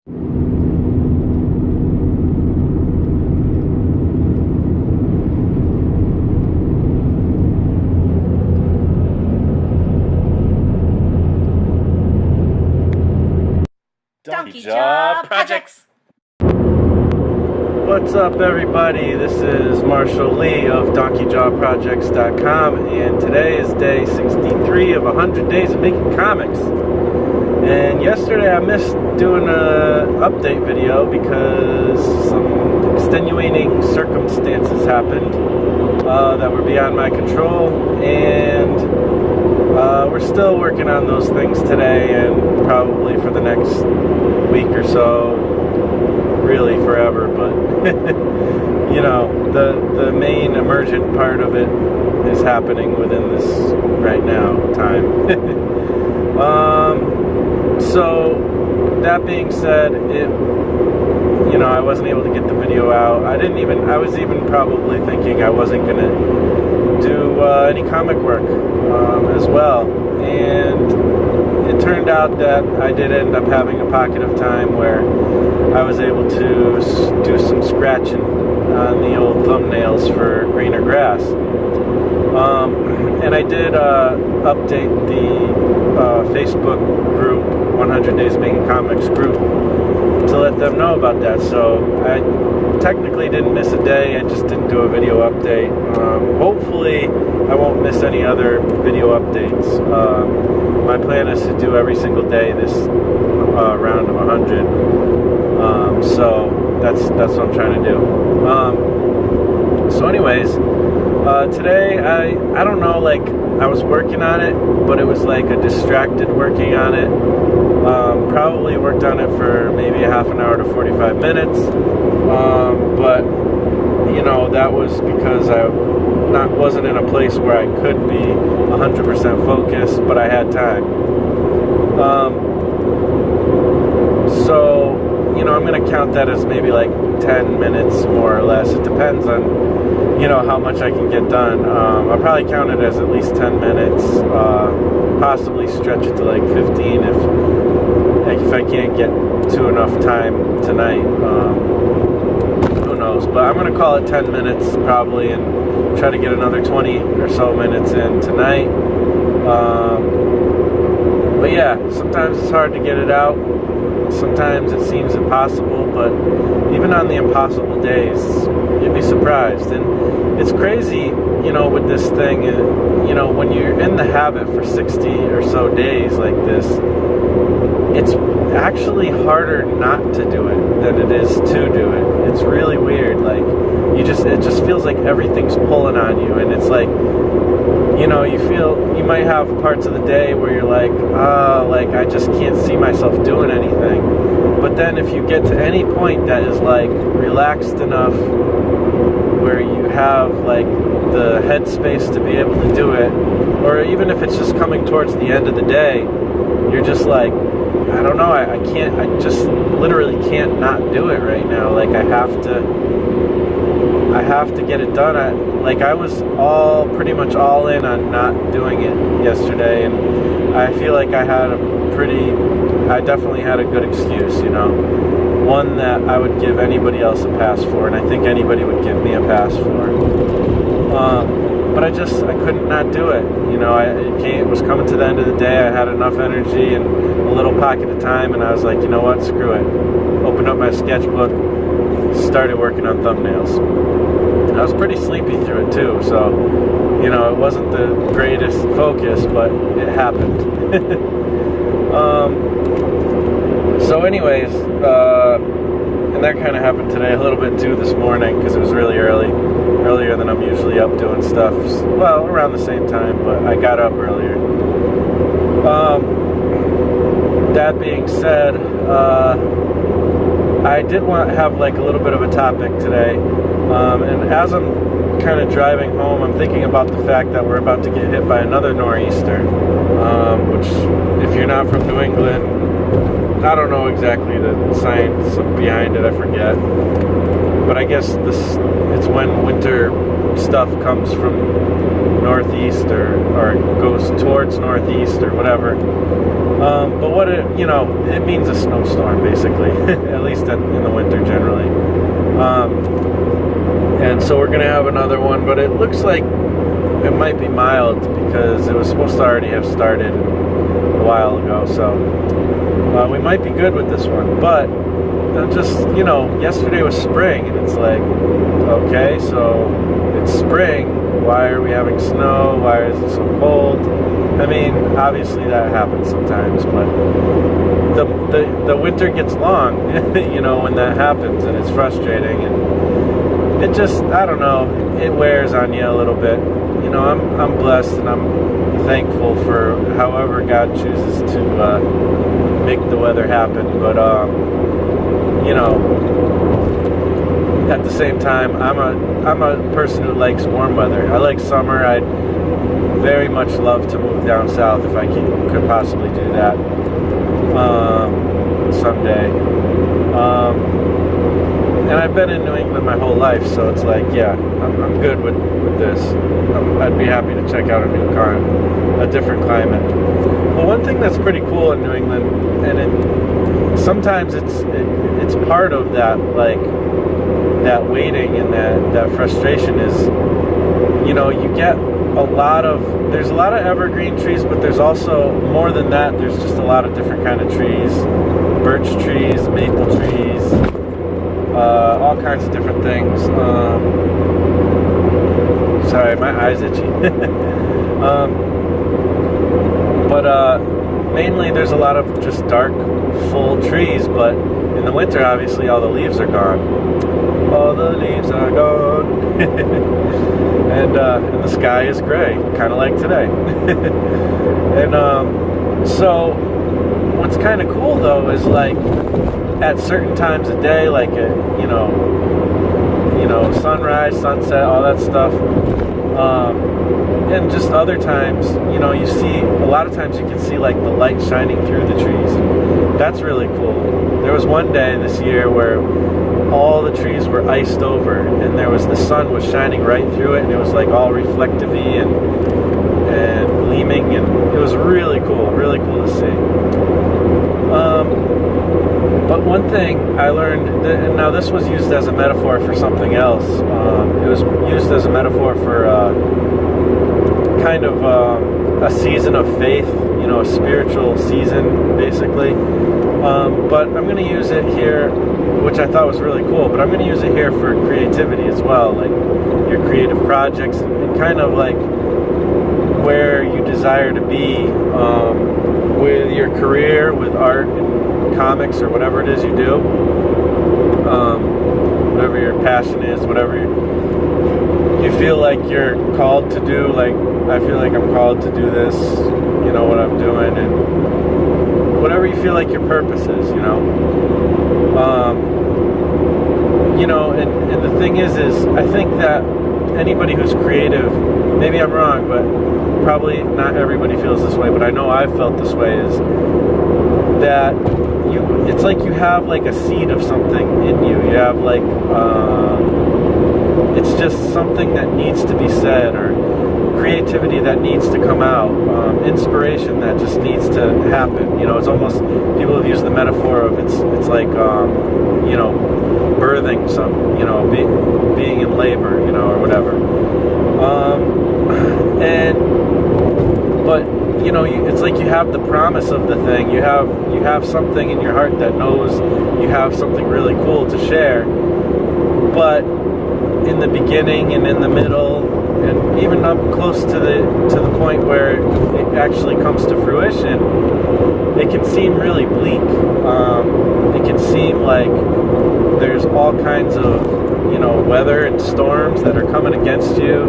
Donkey Jaw Projects! What's up, everybody? This is Marshall Lee of DonkeyJawProjects.com, and today is day 63 of 100 days of making comics. And yesterday I missed doing an update video because some extenuating circumstances happened that were beyond my control, and we're still working on those things today and probably for the next week or so, really forever. But you know, the main emergent part of it is happening within this right now time. So that being said, I wasn't able to get the video out. I was even probably thinking I wasn't gonna do any comic work as well, and it turned out that I did end up having a pocket of time where I was able to do some scratching on the old thumbnails for Greener Grass. And I did update the Facebook group, 100 Days Making Comics group, to let them know about that. So I technically didn't miss a day, I just didn't do a video update. Hopefully I won't miss any other video updates. My plan is to do every single day this round of 100. So that's what I'm trying to do. So anyways, today I don't know, like, I was working on it, but it was like a distracted working on it. Probably worked on it for maybe a half an hour to 45 minutes. But that was because I wasn't in a place where I could be 100% focused, but I had time. So I'm going to count that as maybe like 10 minutes more or less. It depends on how much I can get done. I'll probably count it as at least 10 minutes, possibly stretch it to like 15 if I can't get to enough time tonight. Who knows? But I'm going to call it 10 minutes probably, and try to get another 20 or so minutes in tonight. But yeah, sometimes it's hard to get it out. Sometimes it seems impossible, but even on the impossible days, you'd be surprised. And it's crazy, with this thing, when you're in the habit for 60 or so days like this, it's actually harder not to do it than it is to do it. It's really weird. Like, it just feels like everything's pulling on you, and it's like, you might have parts of the day where you're like, I just can't see myself doing anything. But then if you get to any point that is like relaxed enough where you have like the headspace to be able to do it, or even if it's just coming towards the end of the day, you're just like, I don't know, I just literally can't not do it right now. Like, I have to get it done. I was pretty much all in on not doing it yesterday, and I feel like I definitely had a good excuse, one that I would give anybody else a pass for, and I think anybody would give me a pass for. But I couldn't not do it. It was coming to the end of the day. I had enough energy and a little pocket of time, and I was like, you know what, screw it. Opened up my sketchbook, started working on thumbnails. I was pretty sleepy through it too, so it wasn't the greatest focus, but it happened. So anyways, and that kind of happened today a little bit too this morning, because it was really earlier than I'm usually up doing stuff. Well, around the same time, but I got up earlier. That being said, I did want to have like a little bit of a topic today, and as I'm kind of driving home, I'm thinking about the fact that we're about to get hit by another nor'easter, which, if you're not from New England, I don't know exactly the science behind it, I forget. But I guess it's when winter stuff comes from northeast or goes towards northeast or whatever. But what it means a snowstorm basically, at least in the winter generally. And so we're gonna have another one, but it looks like it might be mild because it was supposed to already have started a while ago. So we might be good with this one, but just yesterday was spring, and it's like, okay, so it's spring. Why are we having snow? Why is it so cold? I mean, obviously that happens sometimes, but the winter gets long, when that happens, and it's frustrating, and it just, I don't know, it wears on you a little bit. I'm blessed, and I'm thankful for however God chooses to make the weather happen, but at the same time, I'm a person who likes warm weather. I like summer. I'd very much love to move down south if I could possibly do that someday. And I've been in New England my whole life, so it's like, yeah, I'm good with this. I'd be happy to check out a different climate. Well, one thing that's pretty cool in New England, and sometimes it's part of that, like, that waiting and that frustration is, you get there's a lot of evergreen trees, but there's also more than that. There's just a lot of different kind of trees, birch trees, maple trees, all kinds of different things. Sorry, my eye's itchy. But mainly there's a lot of just dark, full trees, but in the winter, obviously, all the leaves are gone. All the leaves are gone. And the sky is gray, kind of like today. And so what's kind of cool, though, is like at certain times of day, like sunrise, sunset, all that stuff, and just other times, you see, a lot of times you can see like the light shining through the trees. That's really cool. There was one day this year where all the trees were iced over, and the sun was shining right through it, and it was like all reflectivey and gleaming, and it was really cool to see. But one thing I learned, and now this was used as a metaphor for something else. It was used as a metaphor for kind of a season of faith, a spiritual season, basically. But I'm going to use it here, which I thought was really cool, but I'm going to use it here for creativity as well, like your creative projects and kind of like where you desire to be with your career, with art and comics or whatever it is you do, whatever your passion is, whatever you feel like you're called to do. Like, I feel like I'm called to do this, what I'm doing, and whatever you feel like your purpose is, and the thing is I think that anybody who's creative, maybe I'm wrong, but probably not everybody feels this way, but I know I've felt this way, is that it's like you have like a seed of something in you. You have like, it's just something that needs to be said, or creativity that needs to come out, inspiration that just needs to happen. It's almost, people have used the metaphor of it's like, birthing some, being in labor, or whatever. But it's like you have the promise of the thing. You have something in your heart that knows you have something really cool to share. But in the beginning and in the middle, and even up close to the point where it actually comes to fruition, it can seem really bleak. It can seem like there's all kinds of weather and storms that are coming against you.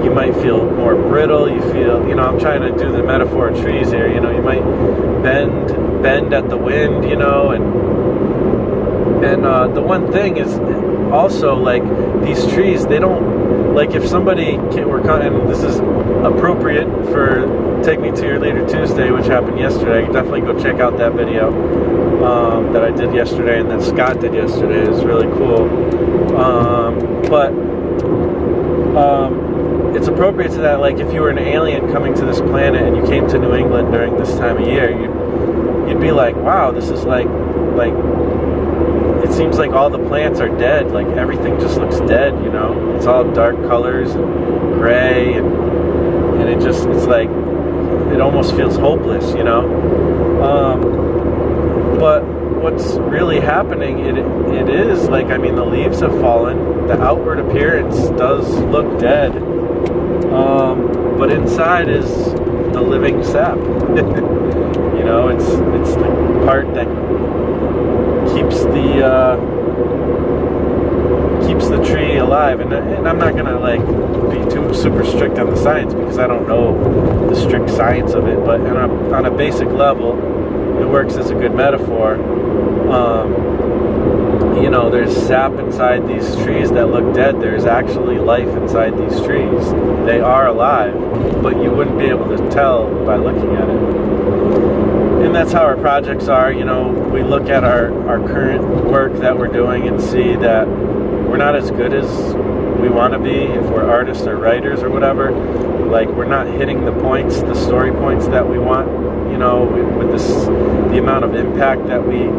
You might feel more brittle. You feel, I'm trying to do the metaphor of trees here. You might bend at the wind. And the one thing is also, like, these trees, they don't, like, if somebody and this is appropriate for Take Me to Your Later Tuesday, which happened yesterday. Definitely go check out that video. that I did yesterday and that Scott did yesterday is really cool. But it's appropriate to that. Like if you were an alien coming to this planet and you came to New England during this time of year, you'd be like, wow, this is like it seems like all the plants are dead. Like everything just looks dead, you know. It's all dark colors and gray, and it's like it almost feels hopeless, you know. But what's really happening, it is like, I mean, the leaves have fallen. The outward appearance does look dead, but inside is the living sap. You know, it's the part that keeps the tree alive. And I'm not gonna like be too super strict on the science because I don't know the strict science of it. But on a basic level, it works as a good metaphor. You know, there's sap inside these trees that look dead. There's actually life inside these trees. They are alive, but you wouldn't be able to tell by looking at it. And that's how our projects are. You know, we look at our current work that we're doing and see that we're not as good as we want to be if we're artists or writers or whatever. Like, we're not hitting the points, the story points that we want, you know, with the amount of impact that we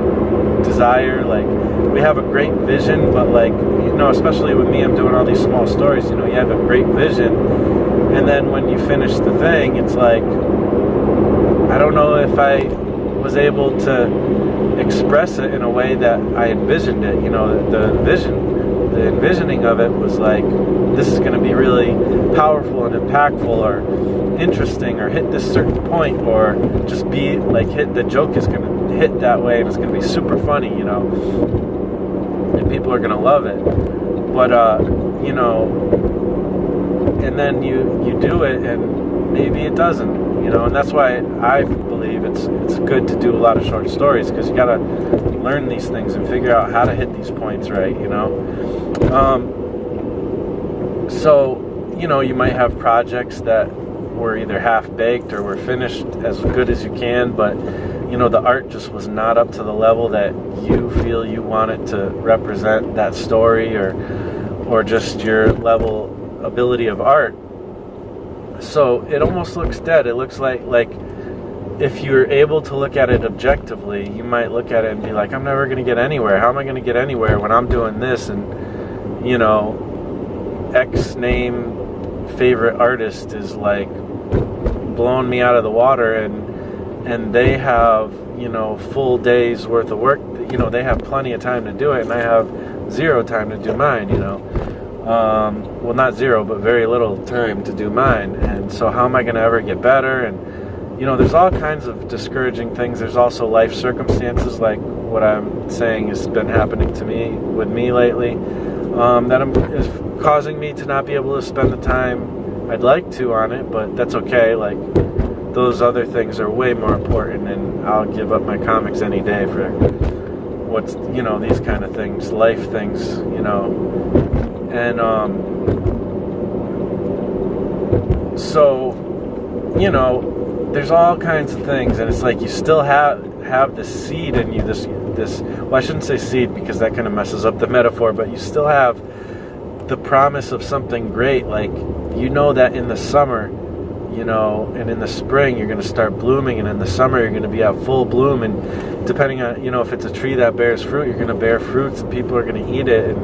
desire. Like, we have a great vision, but like, you know, especially with me, I'm doing all these small stories, you know, you have a great vision, and then when you finish the thing, it's like, I don't know if I was able to express it in a way that I envisioned it. You know, the envisioning of it was like, this is going to be really powerful and impactful or interesting or hit this certain point or just be like the joke is going to hit that way and it's going to be super funny, you know, and people are going to love it. But, you know, and then you do it and maybe it doesn't. You know, and that's why I believe it's good to do a lot of short stories, because you got to learn these things and figure out how to hit these points right, you know. So, you know, you might have projects that were either half-baked or were finished as good as you can, but, you know, the art just was not up to the level that you feel you want it to represent that story or just your ability of art. So it almost looks dead. It looks like if you're able to look at it objectively, you might look at it and be like, I'm never going to get anywhere. How am I going to get anywhere when I'm doing this? And, you know, X name favorite artist is like blowing me out of the water, and they have, you know, full days worth of work. You know, they have plenty of time to do it, and I have zero time to do mine, you know. Well, not zero, but very little time to do mine. And so how am I going to ever get better? And, you know, there's all kinds of discouraging things. There's also life circumstances, like what I'm saying has been happening to me, with me lately, that is causing me to not be able to spend the time I'd like to on it, but that's okay. Like, those other things are way more important, and I'll give up my comics any day for what's, you know, these kind of things, life things, you know. And so, you know, there's all kinds of things, and it's like you still have this seed in you, this well, I shouldn't say seed because that kind of messes up the metaphor, but you still have the promise of something great. Like, you know that in the summer, you know, and in the spring you're going to start blooming, and in the summer you're going to be at full bloom, and depending on, you know, if it's a tree that bears fruit, you're going to bear fruits and people are going to eat it,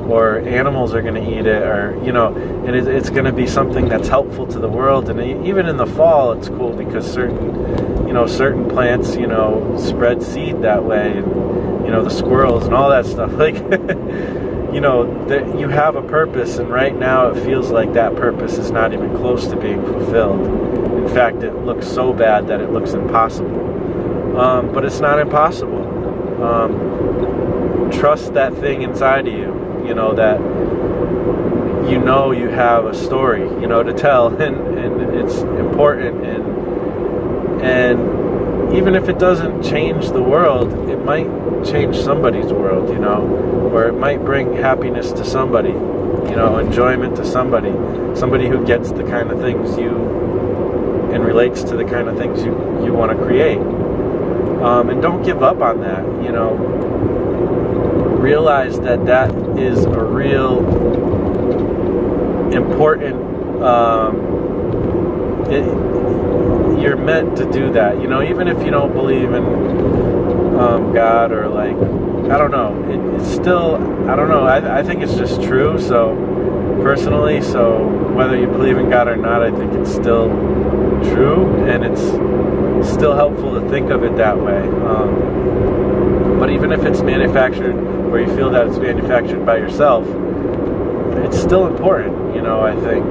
or animals are going to eat it, or, you know, and it's going to be something that's helpful to the world. And even in the fall, it's cool because certain plants, you know, spread seed that way, and, you know, the squirrels and all that stuff. Like, you know, you have a purpose, and right now it feels like that purpose is not even close to being fulfilled. In fact, it looks so bad that it looks impossible. But it's not impossible. Trust that thing inside of you. You know, that you know you have a story, you know, to tell, and it's important, and even if it doesn't change the world, it might change somebody's world, you know, or it might bring happiness to somebody, you know, enjoyment to somebody who gets the kind of things and relates to the kind of things you want to create. And don't give up on that. Realize that is a real important. You're meant to do that. Even if you don't believe in God, or like, I don't know. It's still, I don't know. I think it's just true. So personally, whether you believe in God or not, I think it's still true, and it's still helpful to think of it that way. But even if it's manufactured, or you feel that it's manufactured by yourself, it's still important. I think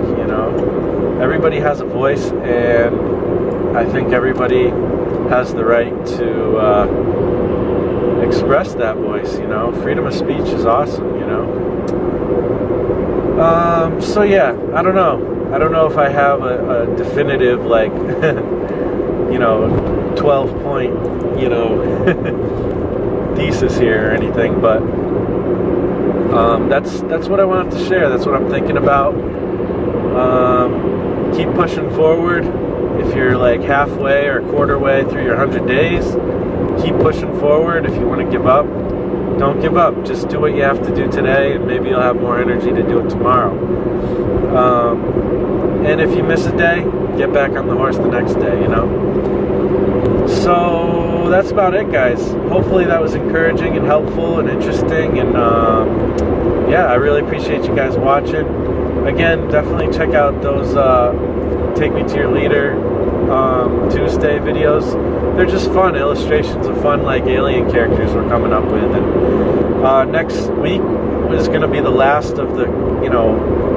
everybody has a voice, and I think everybody has the right to express that voice. Freedom of speech is awesome. So yeah, I don't know if I have a definitive 12-point thesis here or anything, but that's what I wanted to share. That's what I'm thinking about. Keep pushing forward. If you're like halfway or quarter way through your 100 days, keep pushing forward. If you want to give up, don't give up. Just do what you have to do today, and maybe you'll have more energy to do it tomorrow. And if you miss a day, get back on the horse the next day. So that's about it, guys. Hopefully that was encouraging and helpful and interesting, and yeah, I really appreciate you guys watching. Again, definitely check out those Take Me to Your Leader Tuesday videos. They're just fun illustrations of fun, like, alien characters we're coming up with. And next week is going to be the last of the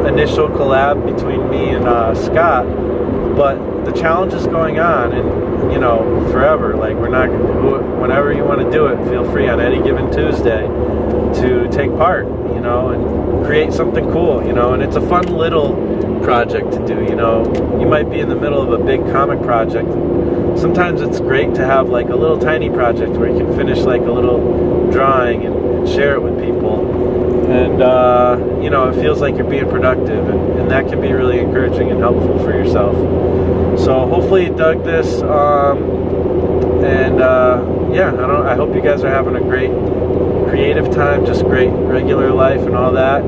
initial collab between me and Scott, but the challenge is going on, and forever. Like, we're not, whenever you want to do it, feel free on any given Tuesday to take part, and create something cool, and it's a fun little project to do. You might be in the middle of a big comic project. Sometimes it's great to have like a little tiny project where you can finish like a little drawing and share it with people, and it feels like you're being productive, and that can be really encouraging and helpful for yourself. So hopefully you dug this, and yeah, I hope you guys are having a great creative time, just great regular life and all that.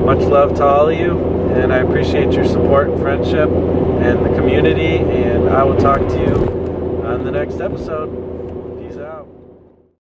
Much love to all of you, and I appreciate your support and friendship and the community, and I will talk to you on the next episode.